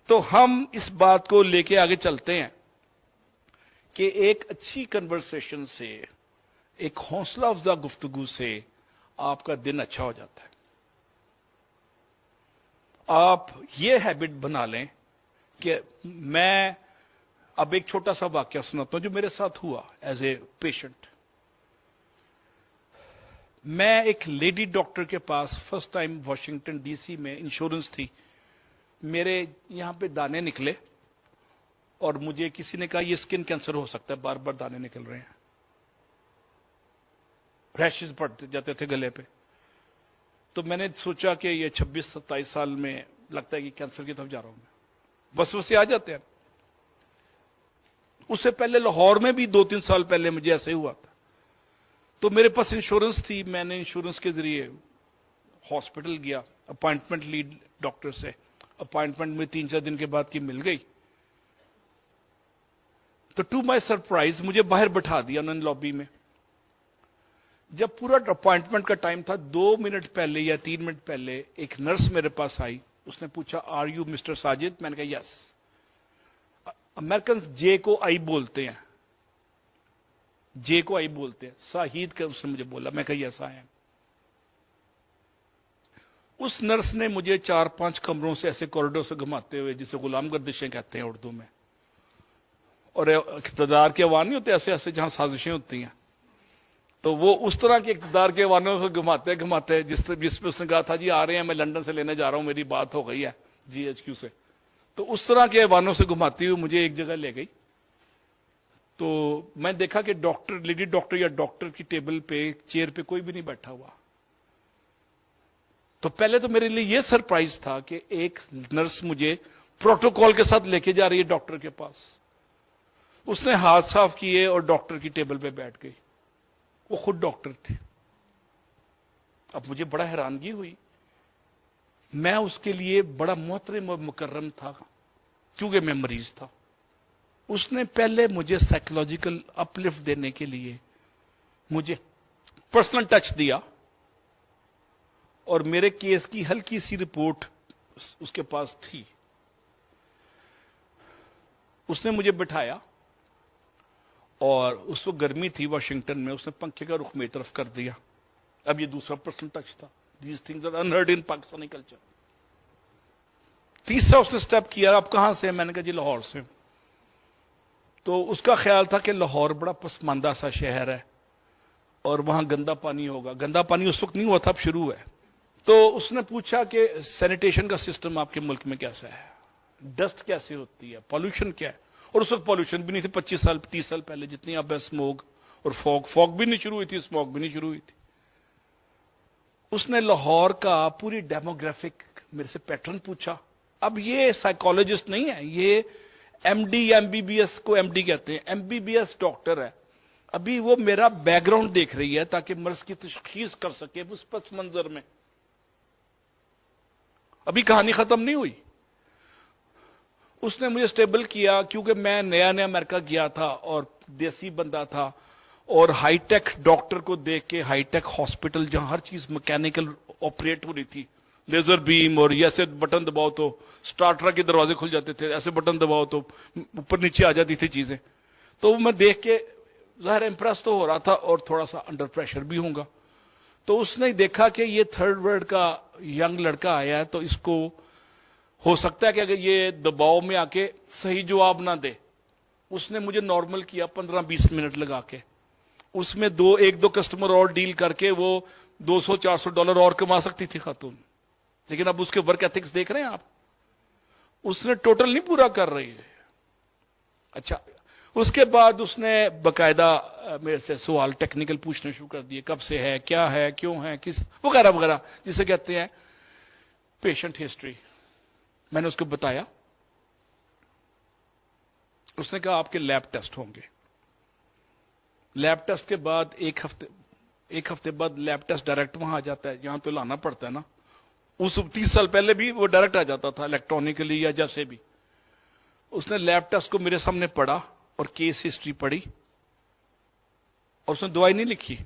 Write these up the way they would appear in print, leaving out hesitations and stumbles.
تو ہم اس بات کو لے کے آگے چلتے ہیں کہ ایک اچھی کنورسیشن سے، ایک حوصلہ افزا گفتگو سے آپ کا دن اچھا ہو جاتا ہے. آپ یہ ہیبٹ بنا لیں کہ میں اب ایک چھوٹا سا واقعہ سناتا ہوں جو میرے ساتھ ہوا ایز اے پیشنٹ. میں ایک لیڈی ڈاکٹر کے پاس first time Washington D C میں، انشورنس تھی، میرے یہاں پہ دانے نکلے اور مجھے کسی نے کہا یہ اسکن کینسر ہو سکتا ہے، بار بار دانے نکل رہے ہیں، ریشز پڑتے جاتے تھے گلے پہ. تو میں نے سوچا کہ یہ 26-27 سال میں لگتا ہے کہ کینسر کی طرف جا رہا ہوں میں، وسوسے آ جاتے ہیں. اس سے پہلے لاہور میں بھی 2-3 سال پہلے مجھے ایسے ہوا تھا. تو میرے پاس انشورنس تھی، میں نے انشورنس کے ذریعے ہاسپٹل گیا، اپوائنٹمنٹ لی ڈاکٹر سے. اپوائنٹمنٹ میں 3-4 دن کے بعد کی مل گئی. تو ٹو مائی سرپرائز مجھے باہر بٹھا دیا انہوں نے لابی میں. جب پورا اپوائنٹمنٹ کا ٹائم تھا، 2 منٹ پہلے یا 3 منٹ پہلے ایک نرس میرے پاس آئی. اس نے پوچھا آر یو مسٹر ساجد؟ میں نے کہا یس. امریکنز جے کو آئی بولتے ہیں، جے کو آئی بولتے ہیں. شاہید کا اس نے مجھے بولا، میں کہا یس آئی ایم. اس نرس نے مجھے 4-5 کمروں سے ایسے کوریڈور سے گھماتے ہوئے، جسے غلام گردشیں کہتے ہیں اردو میں، اور اقتدار کے ایوان نہیں ہوتے ایسے ایسے جہاں سازشیں ہوتی ہیں، تو وہ اس طرح کے اقتدار کے ایوانوں سے گھماتے گھماتے جس پہ اس نے کہا تھا جی آ رہے ہیں، میں لندن سے لینے جا رہا ہوں، میری بات ہو گئی ہے جی ایچ کیو سے. تو اس طرح کے ایوانوں سے گھماتی ہوئی مجھے ایک جگہ لے گئی. تو میں دیکھا کہ ڈاکٹر، لیڈی ڈاکٹر یا ڈاکٹر کی ٹیبل پہ، چیئر پہ کوئی بھی نہیں بیٹھا ہوا. تو پہلے تو میرے لیے یہ سرپرائز تھا کہ ایک نرس مجھے پروٹوکول کے ساتھ لے کے جا رہی ہے ڈاکٹر کے پاس. اس نے ہاتھ صاف کیے اور ڈاکٹر کی ٹیبل پہ بیٹھ گئی. وہ خود ڈاکٹر تھی. اب مجھے بڑا حیرانگی ہوئی. میں اس کے لیے بڑا محترم اور مکرم تھا کیونکہ میں مریض تھا. اس نے پہلے مجھے سائیکولوجیکل اپ لفٹ دینے کے لیے مجھے پرسنل ٹچ دیا، اور میرے کیس کی ہلکی سی رپورٹ اس کے پاس تھی. اس نے مجھے بٹھایا، اور اس وقت گرمی تھی واشنگٹن میں. اس نے پنکھے کا رخ میری طرف کر دیا. اب یہ دوسرا پرسنل ٹچ تھا. These things are unheard in Pakistani culture. تیسرا اس نے سٹیپ کیا، آپ کہاں سے؟ میں نے کہا جی لاہور سے. تو اس کا خیال تھا کہ لاہور بڑا پسماندہ سا شہر ہے اور وہاں گندا پانی ہوگا. گندا پانی اس وقت نہیں ہوا تھا، اب شروع ہے. تو اس نے پوچھا کہ سینیٹیشن کا سسٹم آپ کے ملک میں کیسا ہے، ڈسٹ کیسے ہوتی ہے، پالوشن کیا ہے. اور اس وقت پالوشن بھی نہیں تھی 25-30 سال پہلے جتنی اب ہے. اسموگ اور فوگ بھی نہیں شروع ہوئی تھی، اسموگ بھی نہیں شروع ہوئی تھی. اس نے لاہور کا پوری ڈیموگرافک میرے سے پیٹرن پوچھا. اب یہ سائیکولوجسٹ نہیں ہے، یہ ایم ڈی یا MBBS کو ایم ڈی کہتے ہیں، MBBS ڈاکٹر ہے. ابھی وہ میرا بیک گراؤنڈ دیکھ رہی ہے تاکہ مرض کی تشخیص کر سکے اس پس منظر میں. ابھی کہانی ختم نہیں ہوئی. اس نے مجھے سٹیبل کیا کیونکہ میں نیا امریکہ گیا تھا اور دیسی بندہ تھا، اور ہائی ٹیک ڈاکٹر کو دیکھ کے، ہائی ٹیک ہاسپٹل جہاں ہر چیز میکینیکل آپریٹ ہو رہی تھی، لیزر بیم، اور یہ ایسے بٹن دباؤ تو سٹارٹر کے دروازے کھل جاتے تھے، ایسے بٹن دباؤ تو اوپر نیچے آ جاتی تھی چیزیں. تو میں دیکھ کے ظاہر امپریس تو ہو رہا تھا اور تھوڑا سا انڈر پریشر بھی ہوں گا. تو اس نے دیکھا کہ یہ تھرڈ ورلڈ کا ینگ لڑکا آیا ہے، تو اس کو ہو سکتا ہے کہ اگر یہ دباؤ میں آ کے صحیح جواب نہ دے. اس نے مجھے نارمل کیا 15-20 منٹ لگا کے. اس میں 1-2 کسٹمر اور ڈیل کر کے وہ $200-400 اور کما سکتی تھی خاتون. لیکن اب اس کے ورک ایتھکس دیکھ رہے ہیں آپ، اس نے ٹوٹل نہیں پورا کر رہی ہے. اچھا، اس کے بعد اس نے باقاعدہ میرے سے سوال ٹیکنیکل پوچھنے شروع کر دیے، کب سے ہے، کیا ہے، کیوں ہے، کس وغیرہ وغیرہ، جسے کہتے ہیں پیشنٹ ہسٹری. میں نے اس کو بتایا. اس نے کہا آپ کے لیب ٹیسٹ ہوں گے. لیب ٹیسٹ کے بعد ایک ہفتے بعد لیب ٹیسٹ ڈائریکٹ وہاں آ جاتا ہے. یہاں تو لانا پڑتا ہے نا. اس 30 سال پہلے بھی وہ ڈائریکٹ آ جاتا تھا الیکٹرانکلی یا جیسے بھی. اس نے لیب ٹیسٹ کو میرے سامنے پڑھا اور کیس ہسٹری پڑھی، اور اس نے دوائی نہیں لکھی.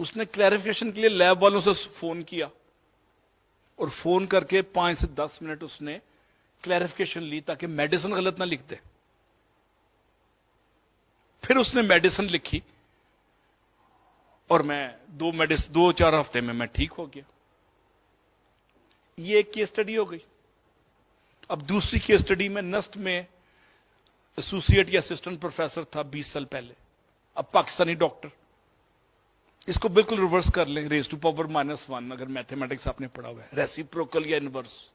اس نے کلیریفیکیشن کے لیے لیب والوں سے فون کیا، اور فون کر کے 5 سے 10 منٹ اس نے क्लैरिफिकेशन ली ताकि मेडिसिन गलत ना लिख दे। फिर उसने मेडिसिन लिखी और मैं 2-4 हफ्ते में मैं ठीक हो गया। ये एक केस स्टडी हो गई। अब दूसरी केस स्टडी में नस्ट में एसोसिएट या असिस्टेंट प्रोफेसर था 20 साल पहले, अब पाकिस्तानी डॉक्टर। इसको बिल्कुल रिवर्स कर लें, रेज टू पावर -1 अगर मैथमेटिक्स आपने पढ़ा हुआ है, रेसिप्रोकल या इनवर्स।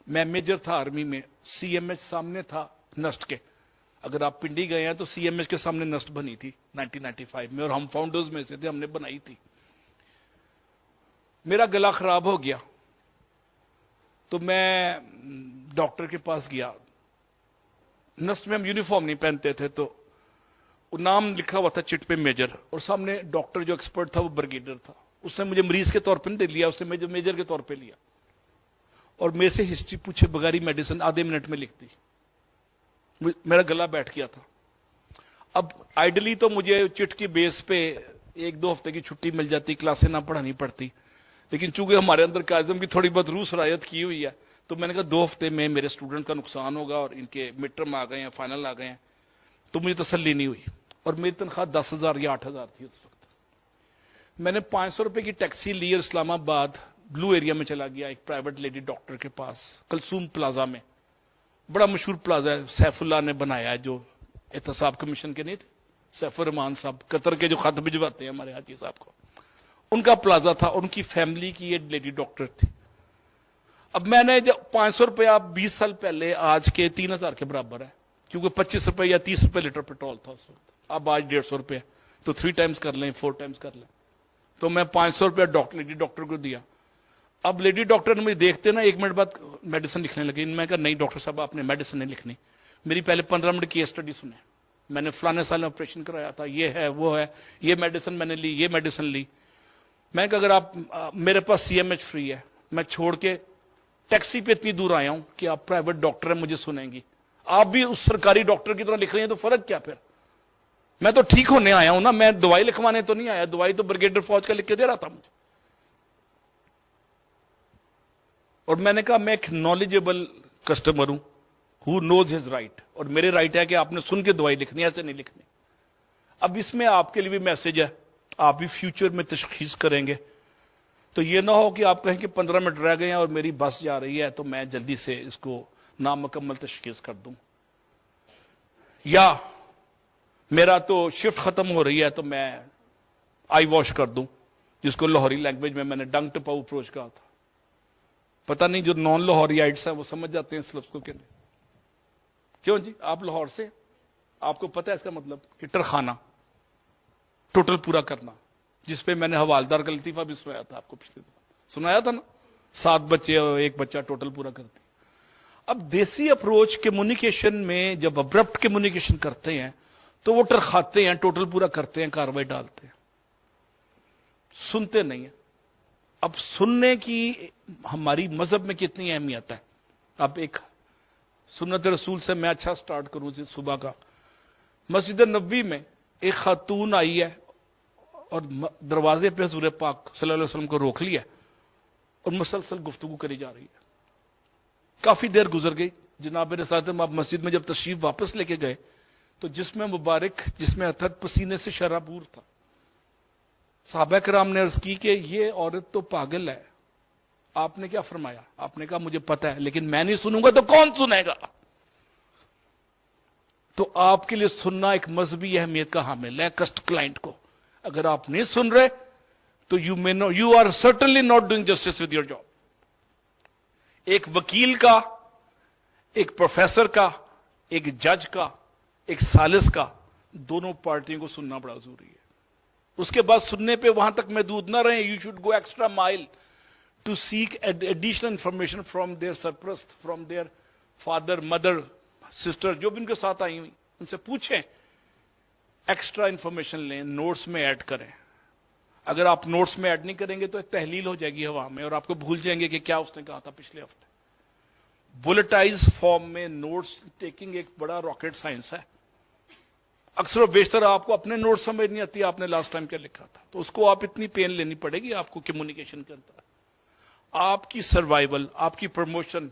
मैं मेजर था आर्मी में, सीएमएच सामने था नस्ट के। अगर आप पिंडी गए हैं तो सीएमएच के सामने नस्ट बनी थी 1995 में, और हम फाउंडर्स में से थे, हमने बनाई थी। मेरा गला खराब हो गया तो मैं डॉक्टर के पास गया। नस्ट में हम यूनिफॉर्म नहीं पहनते थे, तो नाम लिखा हुआ था चिट पे मेजर, और सामने डॉक्टर जो एक्सपर्ट था वो ब्रिगेडियर था। उसने मुझे मरीज के तौर पे नहीं लिया, उसने मुझे मेजर के तौर पे लिया और मेरे से हिस्ट्री पूछे बगैर ही मेडिसिन आधे मिनट में लिख दी। मेरा गला बैठ गया था। अब आइडली तो मुझे चिट की बेस पे 1-2 हफ्ते की छुट्टी मिल जाती, क्लासें ना पढ़ानी पड़ती, लेकिन चूंकि हमारे अंदर कायदम की थोड़ी बहुत रूस रायत की हुई है, तो मैंने कहा 2 हफ्ते में मेरे स्टूडेंट का नुकसान होगा और इनके मिड टर्म आ गए हैं, फाइनल आ गए हैं, तो मुझे तसल्ली नहीं हुई। और मेरी तनख्वाह 10,000 या 8,000 थी उस वक्त। मैंने 500 रुपए की टैक्सी ली और इस्लामाबाद ब्लू एरिया में चला गया एक प्राइवेट लेडी डॉक्टर के पास, कलसूम प्लाजा में। बड़ा मशहूर प्लाजा है, सैफुल्लाह ने बनाया है, जो एहतसाब कमीशन के नहीं थे, सैफुर रहमान साहब कतर के जो खत भिजवाते हैं हमारे हाजी साहब को, उनका प्लाजा था। उनकी फैमिली की ये लेडी डॉक्टर थी। अब मैंने जब 500 रुपया 20 साल पहले आज के 3,000 के बराबर है, क्योंकि 25 रुपए या 30 रुपए लीटर पेट्रोल था उस वक्त। अब आज 150 रुपये, तो 3 टाइम्स कर लें, 4 टाइम्स कर लें, तो मैं 500 रुपया लेडी डॉक्टर को दिया। अब लेडी डॉक्टर ने मुझे देखते ना 1 मिनट बाद मेडिसिन लिखने लगी। मैं कहा नहीं डॉक्टर साहब, आपने मेडिसिन नहीं लिखनी। मेरी पहले 15 मिनट की स्टडी सुने, मैंने फलाने साल में ऑपरेशन कराया था, ये है वो है, ये मेडिसिन मैंने ली, ये मेडिसिन ली। मैं कहा अगर आप मेरे पास सीएमएच फ्री है, मैं छोड़ के टैक्सी पे इतनी दूर आया हूं कि आप प्राइवेट डॉक्टर है, मुझे सुनेंगी, आप भी उस सरकारी डॉक्टर की तरह लिख रही हैं, तो फर्क क्या फिर? मैं तो ठीक होने आया हूं ना, मैं दवाई लिखवाने तो नहीं आया। दवाई तो ब्रिगेडियर फौज का लिख के दे रहा था मुझे। और मैंने कहा मैं एक नॉलेजेबल कस्टमर हूं, हु नोज हिज राइट, और मेरे राइट है कि आपने सुन के दवाई लिखनी है, ऐसे नहीं लिखनी। अब इसमें आपके लिए भी मैसेज है, आप भी फ्यूचर में तशखीस करेंगे, तो ये ना हो कि आप कहें कि 15 मिनट रह गए हैं और मेरी बस जा रही है, तो मैं जल्दी से इसको नामुकम्मल तशखीस कर दूं, या मेरा तो शिफ्ट खत्म हो रही है तो मैं आई वॉश कर दूं, जिसको लाहौरी लैंग्वेज में मैंने डंग टपाऊ अप्रोच कहा था। पता नहीं जो नॉन लाहौरियाइट्स हैं वो समझ जाते हैं इस लफ्ज को कि नहीं। क्यों जी, आप लाहौर से, आपको पता है इसका मतलब कि टरखाना टोटल पूरा करना, जिसपे मैंने हवालदार का लतीफा भी सुनाया था आपको, पिछले दफा सुनाया था ना, 7 बच्चे और 1 बच्चा टोटल पूरा करती। अब देसी अप्रोच कम्युनिकेशन में जब अब्रप्ट कम्युनिकेशन करते हैं तो वो टरखाते हैं, टोटल पूरा करते हैं, कार्रवाई डालते हैं, सुनते नहीं है। अब सुनने की हमारी मजहब में कितनी अहमियत है। अब एक सुन्नत रसूल से मैं अच्छा स्टार्ट करूं सुबह का, मस्जिद नबवी में एक खातून आई है और दरवाजे पे हुजूर पाक सल्लल्लाहु अलैहि वसल्लम को रोक लिया और मुसलसल गुफ्तगू करी जा रही है। काफी देर गुजर गई, जनाब रसूल आप मस्जिद में जब तशरीफ वापस लेके गए तो जिसमें मुबारक, जिसमें अथर पसीने से शराबूर था, साहबा कराम ने अर्ज की कि ये औरत तो पागल है। आपने क्या फरमाया? आपने कहा मुझे पता है, लेकिन मैं नहीं सुनूंगा तो कौन सुनेगा? तो आपके लिए सुनना एक मजहबी अहमियत का हामिल है। कस्ट क्लाइंट को अगर आप नहीं सुन रहे तो you are certainly not doing justice with your job. एक वकील का, एक प्रोफेसर का, एक जज का, एक सालिस का, दोनों पार्टियों को सुनना बड़ा जरूरी है। उसके बाद सुनने पे वहां तक महदूद ना रहे, you should go extra mile to seek additional information from their सरप्रस्त, from their father, mother, sister, जो भी उनके साथ आई हुई, उनसे पूछें, एक्स्ट्रा इंफॉर्मेशन लें, नोट्स में ऐड करें। अगर आप नोट्स में ऐड नहीं करेंगे तो एक तहलील हो जाएगी हवा में और आपको भूल जाएंगे कि क्या उसने कहा था पिछले हफ्ते। बुलेटाइज फॉर्म में नोट्स टेकिंग एक बड़ा रॉकेट साइंस है। अक्सर और बेशतर आपको अपने नोट्स समझ नहीं आती, आपने लास्ट टाइम क्या लिखा था, तो उसको आप इतनी पेन लेनी पड़ेगी आपको कम्युनिकेशन के अंदर। आपकी सर्वाइवल, आपकी प्रमोशन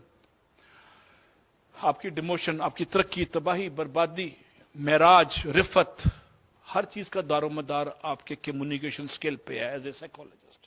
آپ کی ڈیموشن، آپ کی ترقی، تباہی، بربادی، معراج، رفت، ہر چیز کا دار و مدار آپ کے کمیونیکیشن سکل پہ ہے ایز اے سائیکولوجسٹ.